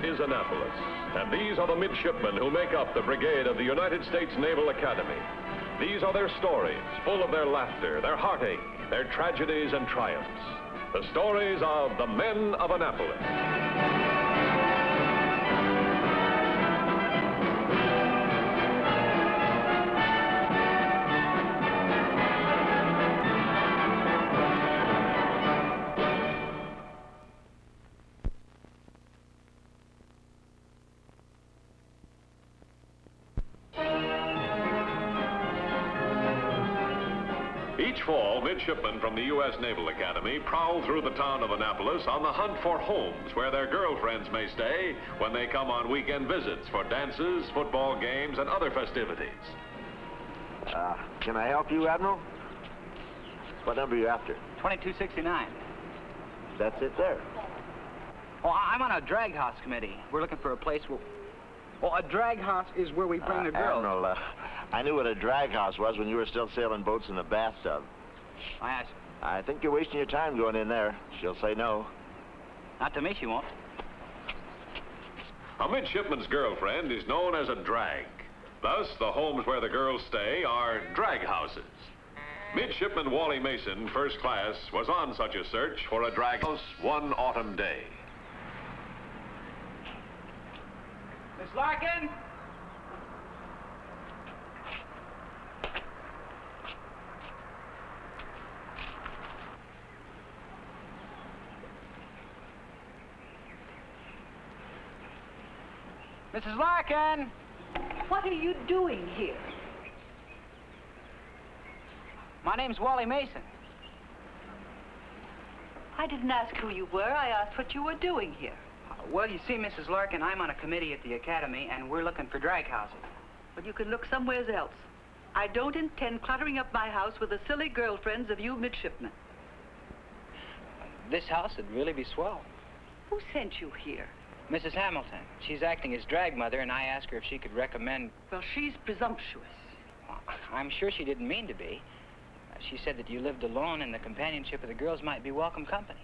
is Annapolis, and these are the midshipmen who make up the brigade of the United States Naval Academy. These are their stories, full of their laughter, their heartache, their tragedies and triumphs. The stories of the men of Annapolis. Each fall, midshipmen from the U.S. Naval Academy prowl through the town of Annapolis on the hunt for homes where their girlfriends may stay when they come on weekend visits for dances, football games, and other festivities. Can I help you, Admiral? What number are you after? 2269. That's it there. Oh, I'm on a drag house committee. We're looking for a place where... Well, a drag house is where we bring the girls. Admiral, I knew what a drag house was when you were still sailing boats in the bathtub. I think you're wasting your time going in there. She'll say no. Not to me, she won't. A midshipman's girlfriend is known as a drag. Thus, the homes where the girls stay are drag houses. Midshipman Wally Mason, first class, was on such a search for a drag house one autumn day. Miss Larkin? Mrs. Larkin! What are you doing here? My name's Wally Mason. I didn't ask who you were. I asked what you were doing here. Well, you see, Mrs. Larkin, I'm on a committee at the Academy, and we're looking for drag houses. But you can look somewhere else. I don't intend cluttering up my house with the silly girlfriends of you midshipmen. This house would really be swell. Who sent you here? Mrs. Hamilton. She's acting as drag mother, and I asked her if she could recommend... Well, she's presumptuous. Well, I'm sure she didn't mean to be. She said that you lived alone and the companionship of the girls might be welcome company.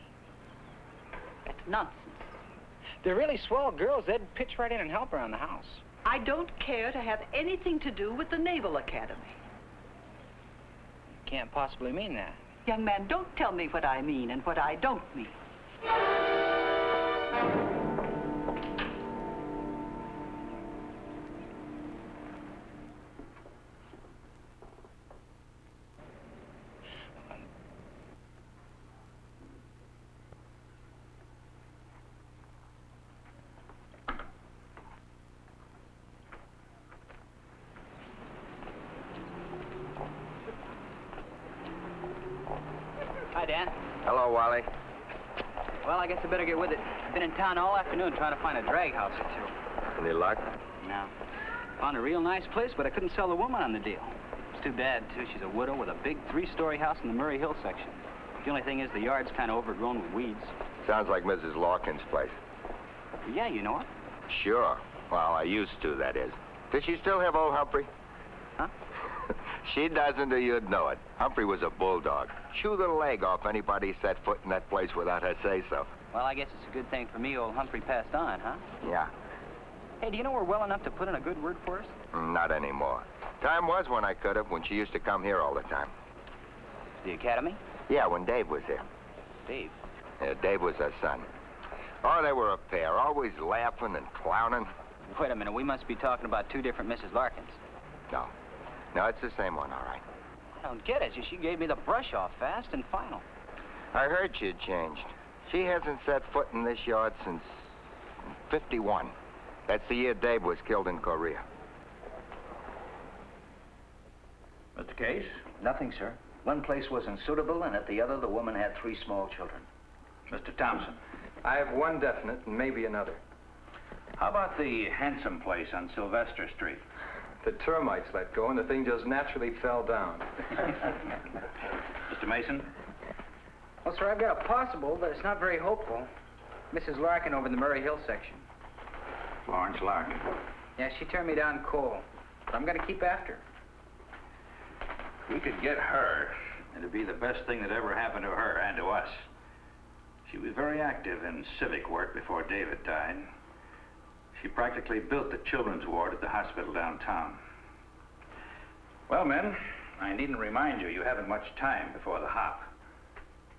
That's nonsense. They're really swell girls. They'd pitch right in and help around the house. I don't care to have anything to do with the Naval Academy. You can't possibly mean that. Young man, don't tell me what I mean and what I don't mean. Hi, Dan. Hello, Wally. Well, I guess I better get with it. I've been in town all afternoon trying to find a drag house or two. Any luck? No. Found a real nice place, but I couldn't sell the woman on the deal. It's too bad, too. She's a widow with a big 3-story house in the Murray Hill section. The only thing is the yard's kind of overgrown with weeds. Sounds like Mrs. Larkin's place. Yeah, you know it? Sure. Well, I used to, that is. Does she still have old Humphrey? Huh? She doesn't, or you'd know it. Humphrey was a bulldog. Chew the leg off anybody set foot in that place without her say-so. Well, I guess it's a good thing for me old Humphrey passed on, huh? Yeah. Hey, do you know we're well enough to put in a good word for us? Not anymore. Time was when I could have, when she used to come here all the time. The Academy? Yeah, when Dave was here. Dave? Yeah, Dave was her son. Oh, they were a pair, always laughing and clowning. Wait a minute, we must be talking about two different Mrs. Larkins. No, it's the same one, all right. I don't get it. She gave me the brush off fast and final. I heard she'd changed. She hasn't set foot in this yard since 51. That's the year Dave was killed in Korea. Mr. Case? Nothing, sir. One place wasn't suitable, and at the other, the woman had 3 small children. Mr. Thompson? I have one definite and maybe another. How about the handsome place on Sylvester Street? The termites let go, and the thing just naturally fell down. Mr. Mason? Well, sir, I've got a possible, but it's not very hopeful. Mrs. Larkin over in the Murray Hill section. Florence Larkin. Yeah, she turned me down cold. But I'm going to keep after her. We could get her. It'd be the best thing that ever happened to her and to us. She was very active in civic work before David died. She practically built the children's ward at the hospital downtown. Well, men, I needn't remind you, you haven't much time before the hop.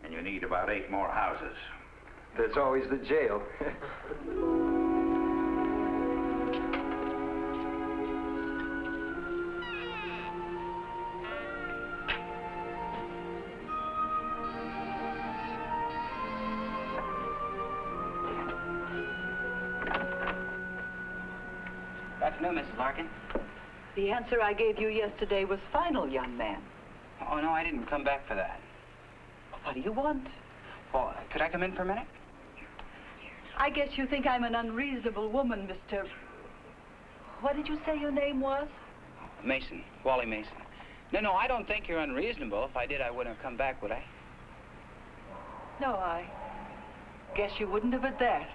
And you need about 8 more houses. There's always the jail. Afternoon, Mrs. Larkin. The answer I gave you yesterday was final, young man. Oh, no, I didn't come back for that. What do you want? Oh, could I come in for a minute? I guess you think I'm an unreasonable woman, Mr. What did you say your name was? Mason, Wally Mason. No, I don't think you're unreasonable. If I did, I wouldn't have come back, would I? No, I guess you wouldn't have at that.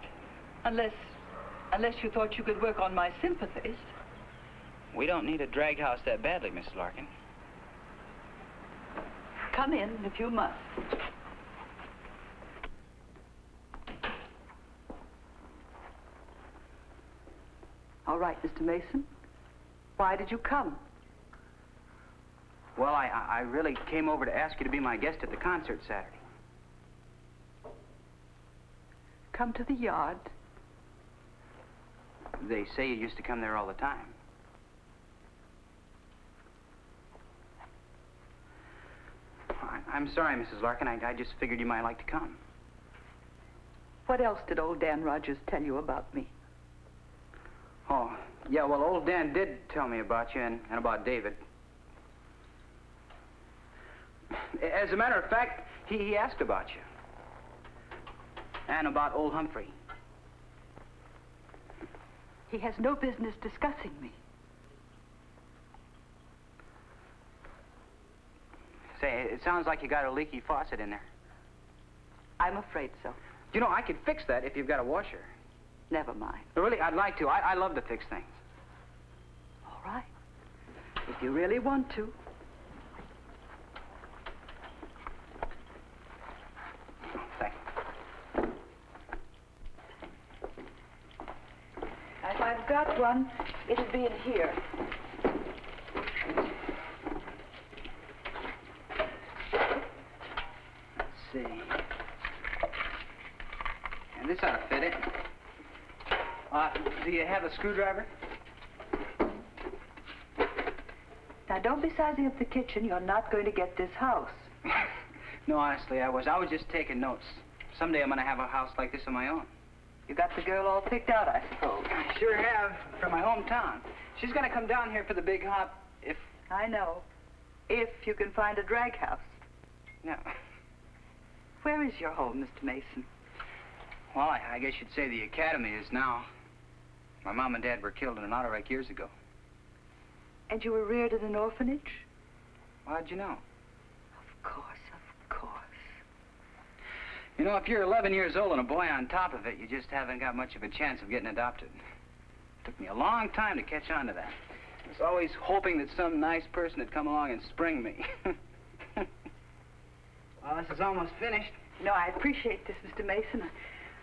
Unless you thought you could work on my sympathies. We don't need a drag house that badly, Mrs. Larkin. Come in if you must. All right, Mr. Mason. Why did you come? Well, I really came over to ask you to be my guest at the concert Saturday. Come to the yard. They say you used to come there all the time. I'm sorry, Mrs. Larkin. I just figured you might like to come. What else did old Dan Rogers tell you about me? Oh, yeah, well, old Dan did tell me about you and about David. As a matter of fact, he asked about you. And about old Humphrey. He has no business discussing me. Say, it sounds like you got a leaky faucet in there. I'm afraid so. You know, I could fix that if you've got a washer. Never mind. Really, I'd like to. I love to fix things. All right. If you really want to. Thank you. If I've got one, it'll be in here. Let's see. And this ought to fit it. Do you have a screwdriver? Now, don't be sizing up the kitchen. You're not going to get this house. No, honestly, I was just taking notes. Someday I'm going to have a house like this of my own. You got the girl all picked out, I suppose. I sure have, from my hometown. She's going to come down here for the big hop if... I know. If you can find a drag house. No. Where is your home, Mr. Mason? Well, I guess you'd say the academy is now. My mom and dad were killed in an auto wreck years ago. And you were reared in an orphanage? How'd you know? Of course, of course. You know, if you're 11 years old and a boy on top of it, you just haven't got much of a chance of getting adopted. It took me a long time to catch on to that. I was always hoping that some nice person would come along and spring me. Well, this is almost finished. You know, I appreciate this, Mr. Mason.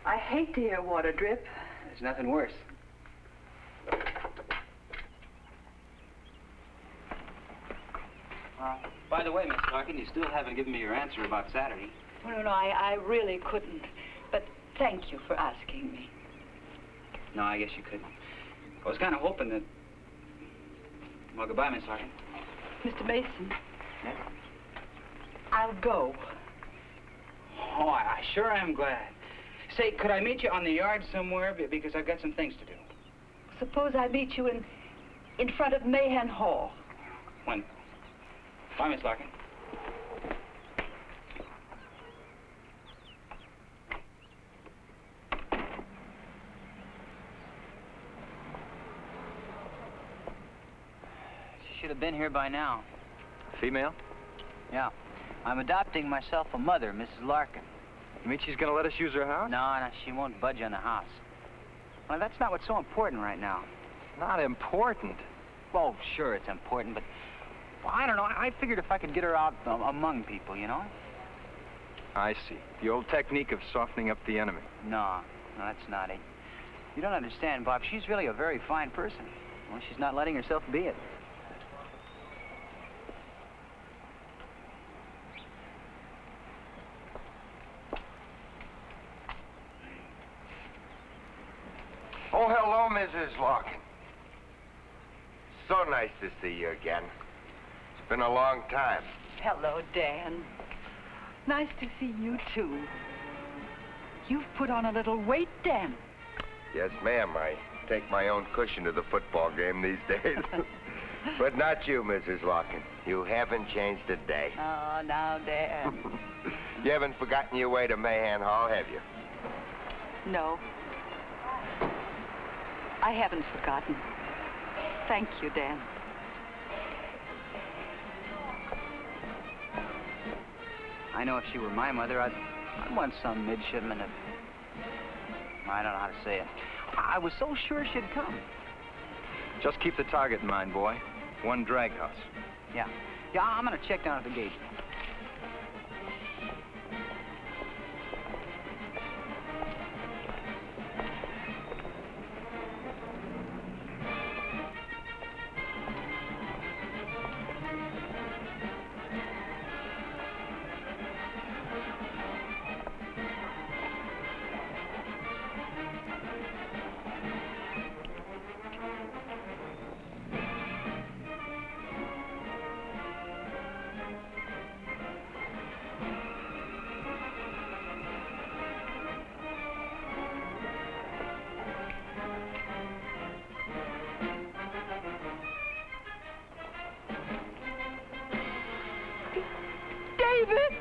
I hate to hear water drip. There's nothing worse. By the way, Miss Larkin, you still haven't given me your answer about Saturday. No, I really couldn't. But thank you for asking me. No, I guess you couldn't. I was kind of hoping that... Well, goodbye, Miss Larkin. Mr. Mason, Yes? I'll go. Oh, I sure am glad. Say, could I meet you on the yard somewhere? Because I've got some things to do. Suppose I meet you in front of Mahan Hall. Wonderful. Bye, Miss Larkin. She should have been here by now. Female? Yeah. I'm adopting myself a mother, Mrs. Larkin. You mean she's gonna let us use her house? No, she won't budge on the house. Well, that's not what's so important right now. Not important. Well, sure, it's important, but... Well, I don't know. I figured if I could get her out among people, you know? I see. The old technique of softening up the enemy. No, that's not it. You don't understand, Bob. She's really a very fine person. Well, she's not letting herself be it. Oh, hello, Mrs. Larkin. So nice to see you again. It's been a long time. Hello, Dan. Nice to see you, too. You've put on a little weight, Dan. Yes, ma'am. I take my own cushion to the football game these days. But not you, Mrs. Larkin. You haven't changed a day. Oh, now, Dan. You haven't forgotten your way to Mahan Hall, have you? No. I haven't forgotten. Thank you, Dan. I know if she were my mother, I'd want some midshipman to... I don't know how to say it. I was so sure she'd come. Just keep the target in mind, boy. One drag house. Yeah. Yeah, I'm gonna check down at the gate. David!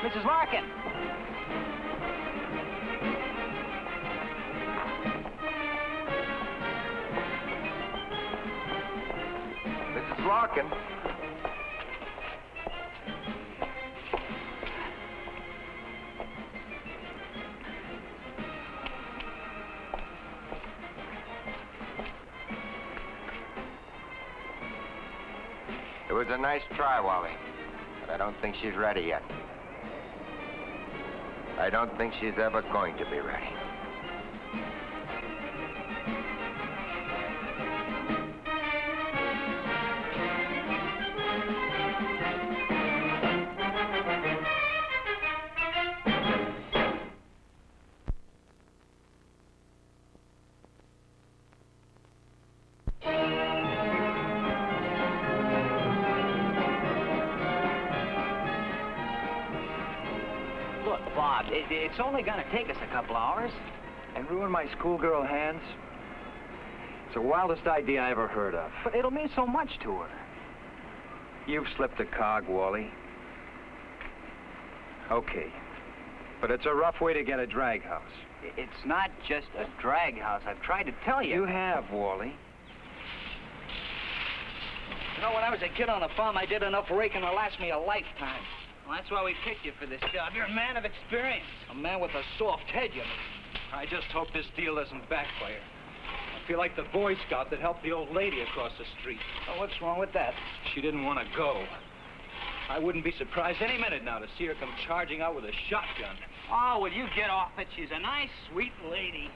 Mrs. Larkin! Mrs. Larkin. It was a nice try, Wally, but I don't think she's ready yet. I don't think she's ever going to be ready. Look, Bob, it's only gonna take us a couple hours. And ruin my schoolgirl hands? It's the wildest idea I ever heard of. But it'll mean so much to her. You've slipped a cog, Wally. Okay. But it's a rough way to get a drag house. It's not just a drag house. I've tried to tell you. You have, Wally. You know, when I was a kid on the farm, I did enough raking to last me a lifetime. Well, that's why we picked you for this job. You're a man of experience. A man with a soft head, you mean. I just hope this deal doesn't backfire. I feel like the Boy Scout that helped the old lady across the street. Oh, what's wrong with that? She didn't want to go. I wouldn't be surprised any minute now to see her come charging out with a shotgun. Oh, will you get off it? She's a nice, sweet lady.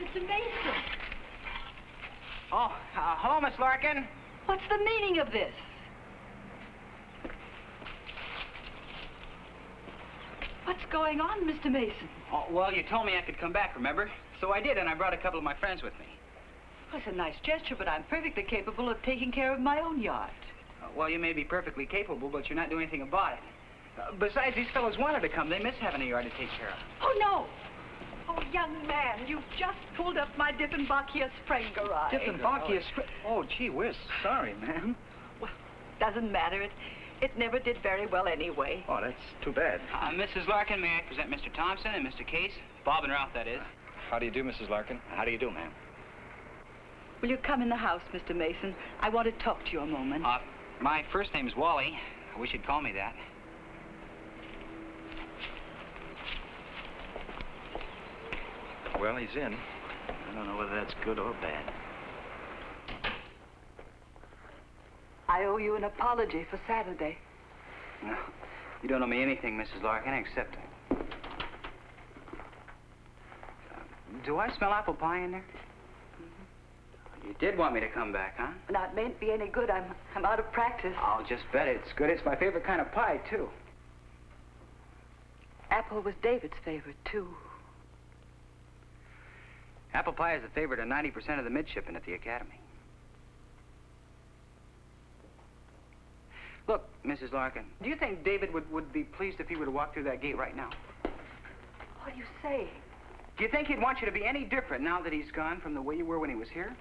Mr. Mason, Oh, hello, Miss Larkin. what's the meaning of this? What's going on, Mr. Mason? Oh, well, you told me I could come back, remember? So I did, and I brought a couple of my friends with me. That's a nice gesture, but I'm perfectly capable of taking care of my own yard. Well, you may be perfectly capable, but you're not doing anything about it. Besides, these fellows wanted to come. They miss having a yard to take care of. Oh, no! Oh, young man, you've just pulled up my Diefenbachia spring garage. Diefenbachia spring? Oh, gee whiz. Sorry, ma'am. Well, doesn't matter. It never did very well anyway. Oh, that's too bad. Mrs. Larkin, may I present Mr. Thompson and Mr. Case? Bob and Ralph, that is. How do you do, Mrs. Larkin? How do you do, ma'am? Will you come in the house, Mr. Mason? I want to talk to you a moment. My first name's Wally. I wish you'd call me that. well, he's in. I don't know whether that's good or bad. I owe you an apology for Saturday. No, you don't owe me anything, Mrs. Larkin, except... do I smell apple pie in there? You did want me to come back, huh? Now, it mayn't be any good. I'm out of practice. I'll just bet it's good. It's my favorite kind of pie, too. Apple was David's favorite, too. Apple pie is the favorite of 90% of the midshipmen at the Academy. Look, Mrs. Larkin, do you think David would be pleased if he were to walk through that gate right now? What do you say? Do you think he'd want you to be any different now that he's gone from the way you were when he was here?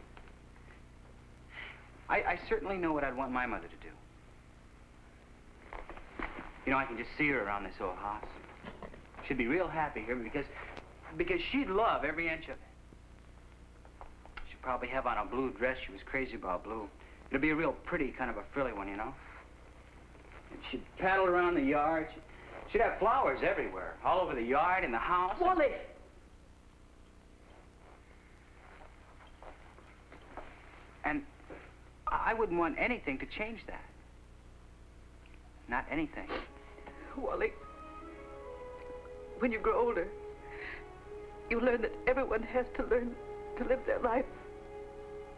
I certainly know what I'd want my mother to do. You know, I can just see her around this old house. She'd be real happy here because she'd love every inch of it. She'd probably have on a blue dress. She was crazy about blue. It'd be a real pretty, kind of a frilly one, you know. And she'd paddle around the yard. She'd have flowers everywhere, all over the yard, in the house. Wally! And I wouldn't want anything to change that. Not anything. Wally, when you grow older, you learn that everyone has to learn to live their life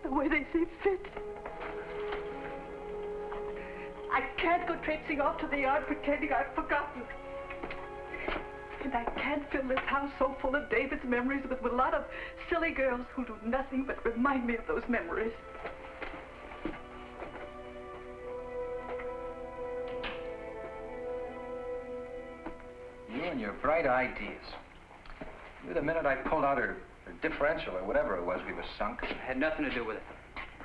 the way they see fit. I can't go traipsing off to the yard pretending I've forgotten. And I can't fill this house so full of David's memories with a lot of silly girls who do nothing but remind me of those memories. You and your bright ideas. The minute I pulled out her differential or whatever it was, we were sunk. It had nothing to do with it.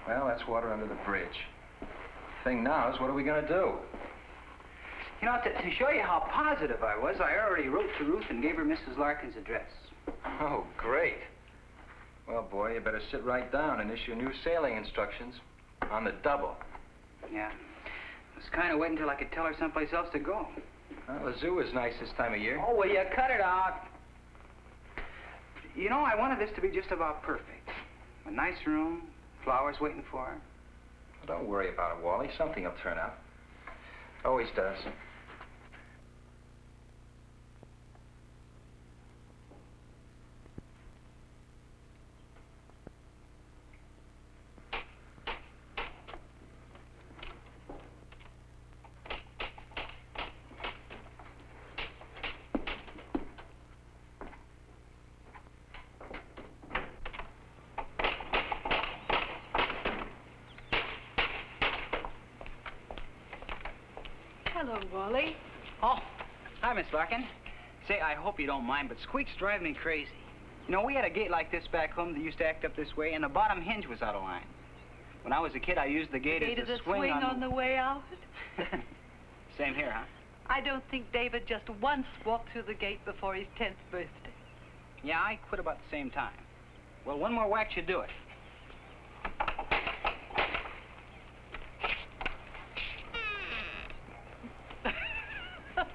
Well, that's water under the bridge. Thing now is, what are we going to do? You know, to show you how positive I was, I already wrote to Ruth and gave her Mrs. Larkin's address. Oh, great. Well, boy, you better sit right down and issue new sailing instructions on the double. Yeah. I was kind of waiting until I could tell her someplace else to go. Well, the zoo is nice this time of year. Oh, will you cut it out? You know, I wanted this to be just about perfect. A nice room, flowers waiting for her. Well, don't worry about it, Wally. Something will turn out. Always does. Hello, Wally. Oh, hi, Miss Larkin. Say, I hope you don't mind, but squeaks drive me crazy. You know, we had a gate like this back home that used to act up this way, and the bottom hinge was out of line. When I was a kid, I used the gate as a swing on the way out? Same here, huh? I don't think David just once walked through the gate before his 10th birthday. Yeah, I quit about the same time. Well, one more whack should do it.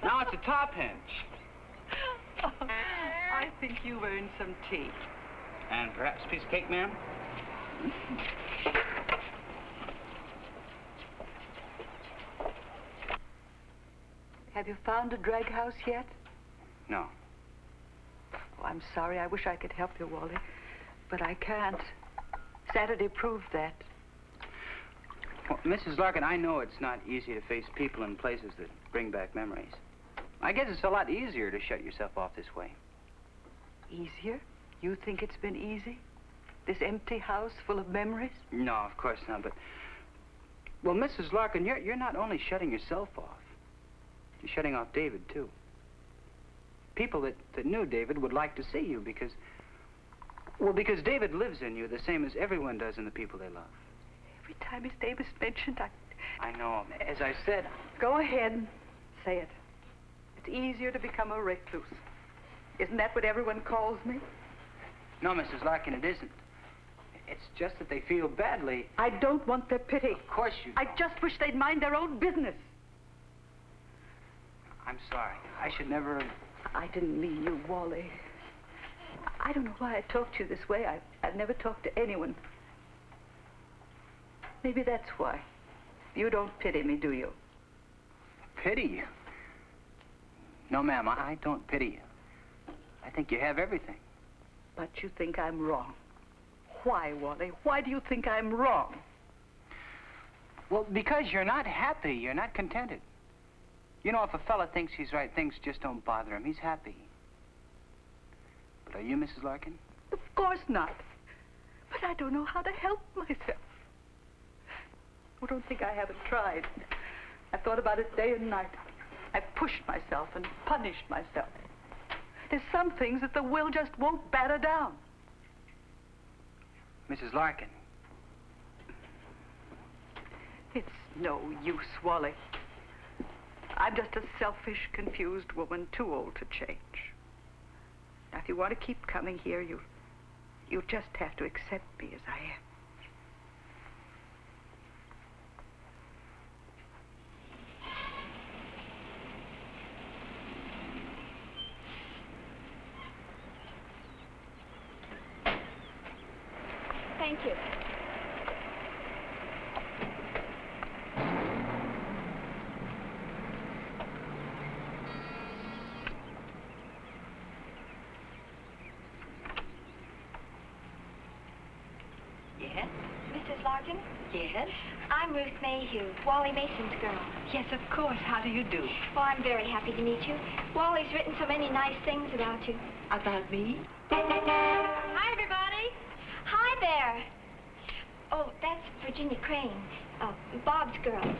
Now it's a top hinge. Oh, I think you've earned some tea. And perhaps a piece of cake, ma'am? Have you found a drag house yet? No. Oh, I'm sorry. I wish I could help you, Wally. But I can't. Saturday proved that. Well, Mrs. Larkin, I know it's not easy to face people and places that bring back memories. I guess it's a lot easier to shut yourself off this way. Easier? You think it's been easy? This empty house full of memories? No, of course not, but... Well, Mrs. Larkin, you're not only shutting yourself off. You're shutting off David, too. People that knew David would like to see you because... Well, because David lives in you the same as everyone does in the people they love. Every time his name is mentioned, I know. As I said... Go ahead. Say it. It's easier to become a recluse. Isn't that what everyone calls me? No, Mrs. Larkin, it isn't. It's just that they feel badly. I don't want their pity. Of course you don't. I just wish they'd mind their own business. I'm sorry. I should never have... I didn't mean you, Wally. I don't know why I talk to you this way. I've never talked to anyone. Maybe that's why. You don't pity me, do you? Pity you? No, ma'am, I don't pity you. I think you have everything. But you think I'm wrong. Why, Wally? Why do you think I'm wrong? Well, because you're not happy. You're not contented. You know, if a fella thinks he's right, things just don't bother him. He's happy. But are you, Mrs. Larkin? Of course not. But I don't know how to help myself. Oh, don't think I haven't tried. I've thought about it day and night. I've pushed myself and punished myself. There's some things that the will just won't batter down. Mrs. Larkin. It's no use, Wally. I'm just a selfish, confused woman, too old to change. Now, if you want to keep coming here, you just have to accept me as I am. Thank you. Yes? Mrs. Larkin? Yes? I'm Ruth Mayhew, Wally Mason's girl. Yes, of course. How do you do? Well, I'm very happy to meet you. Wally's written so many nice things about you. About me? Hi, everybody. Hi there. Oh, that's Virginia Crane, Bob's girl.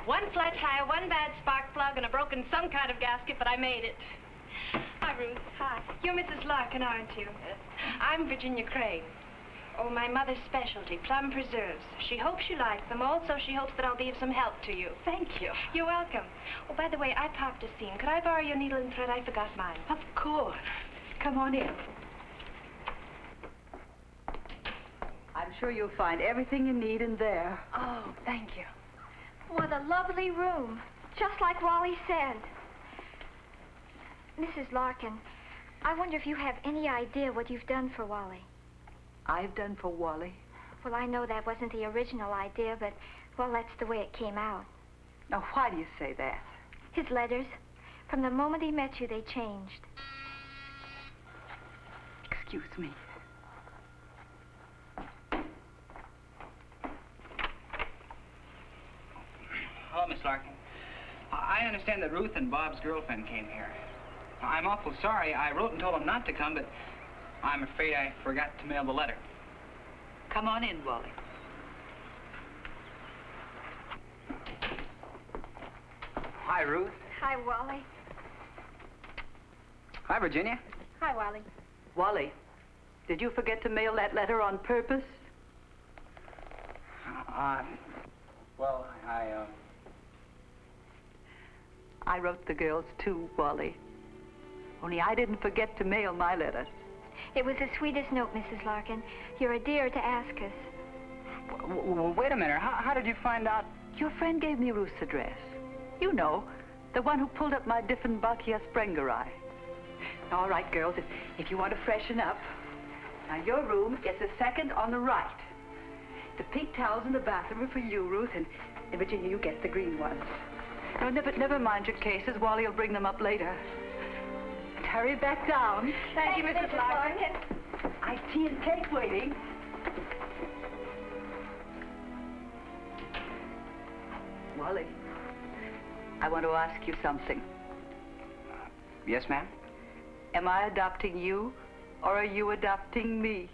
One flat tire, one bad spark plug, and a broken some kind of gasket, but I made it. Hi, Ruth. Hi. You're Mrs. Larkin, aren't you? I'm Virginia Crane. Oh, my mother's specialty, plum preserves. She hopes you like them. Also, she hopes that I'll be of some help to you. Thank you. You're welcome. Oh, by the way, I popped a seam. Could I borrow your needle and thread? I forgot mine. Of course. Come on in. I'm sure you'll find everything you need in there. Oh, thank you. What a lovely room. Just like Wally said. Mrs. Larkin, I wonder if you have any idea what you've done for Wally. I've done for Wally. Well, I know that wasn't the original idea, but, well, that's the way it came out. Now, why do you say that? His letters, from the moment he met you, they changed. Excuse me. Hello, Miss Larkin. I understand that Ruth and Bob's girlfriend came here. I'm awful sorry. I wrote and told them not to come, but I'm afraid I forgot to mail the letter. Come on in, Wally. Hi, Ruth. Hi, Wally. Hi, Virginia. Hi, Wally. Wally, did you forget to mail that letter on purpose? Well, I wrote the girls too, Wally. Only I didn't forget to mail my letter. It was the sweetest note, Mrs. Larkin. You're a dear to ask us. Wait a minute. How did you find out? Your friend gave me Ruth's address. You know, the one who pulled up my Diffenbachia Sprengerei. All right, girls, if you want to freshen up. Now, your room is the second on the right. The pink towels in the bathroom are for you, Ruth, and Virginia, you get the green ones. No, never mind your cases. Wally will bring them up later. And hurry back down. Thank you, Mrs. Larkin. I've tea and cake waiting. Wally, I want to ask you something. Yes, ma'am? Am I adopting you, or are you adopting me?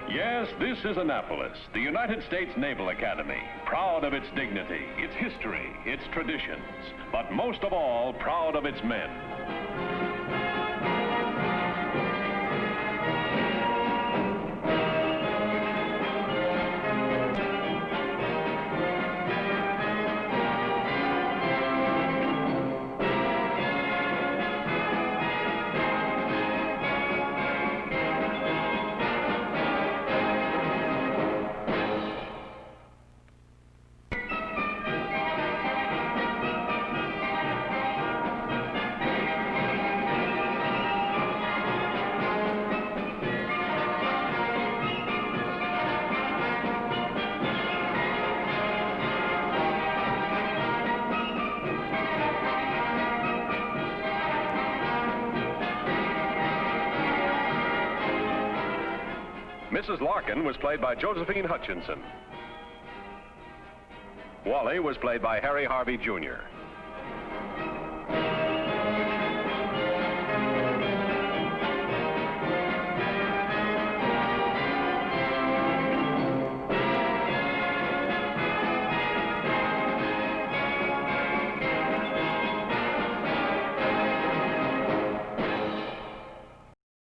Yes, this is Annapolis, the United States Naval Academy, proud of its dignity, its history, its traditions, but most of all, proud of its men. Mrs. Larkin was played by Josephine Hutchinson. Wally was played by Harry Harvey, Jr.